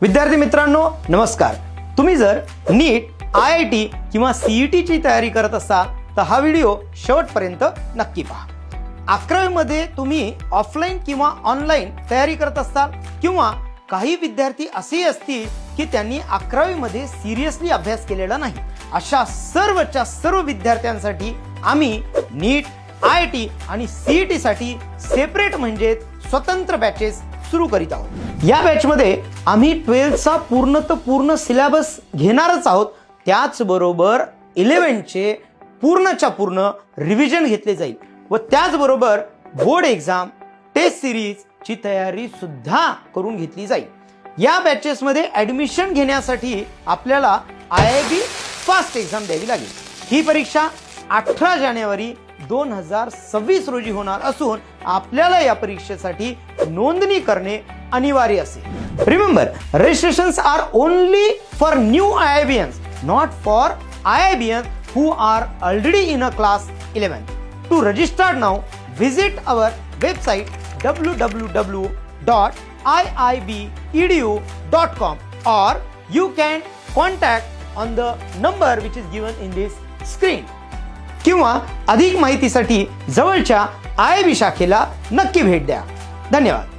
विद्यार्थी मित्रांनो नमस्कार. तुम्ही जर नीट, IIT किंवा CET ची तयारी करत असाल तर हा व्हिडिओ शेवटपर्यंत नक्की पहा. 11वी मध्ये तुम्ही ऑफलाईन किंवा ऑनलाईन तयारी करत असाल किंवा काही विद्यार्थी असेही असतील की त्यांनी 11वी मध्ये सिरियसली अभ्यास केलेला नाही, अशा सर्वच्या सर्व विद्यार्थ्यांसाठी आम्ही नीट, IIT आणि CET साठी सेपरेट म्हणजे स्वतंत्र बॅचेस सुरू करीत आहोत. या बॅच मध्ये आम्ही 12चा पूर्ण सिलेबस घेणारच आहोत. त्याचबरोबर 11चे पूर्णच्या पूर्ण रिव्हिजन घेतले जाईल व त्याचबरोबर बोर्ड एक्झाम, टेस्ट सिरीज ची तयारी सुद्धा करून घेतली जाईल. या बॅचेस मध्ये ऍडमिशन घेण्यासाठी आपल्याला IIB फास्ट एक्झाम द्यावी लागेल. ही परीक्षा 18 जानेवारी 2026 रोजी होणार असून आपल्याला या परीक्षेसाठी नोंदणी करणे अनिवार्य असेल. Remember, registrations are only for new IIBians, not for IIBians who are already in a class 11. To register now, visit our website www.iibedu.com or you can contact on the number which is given in this screen. किंवा अधिक माहितीसाठी जवळच्या IIB शाखेला नक्की भेट द्या. धन्यवाद.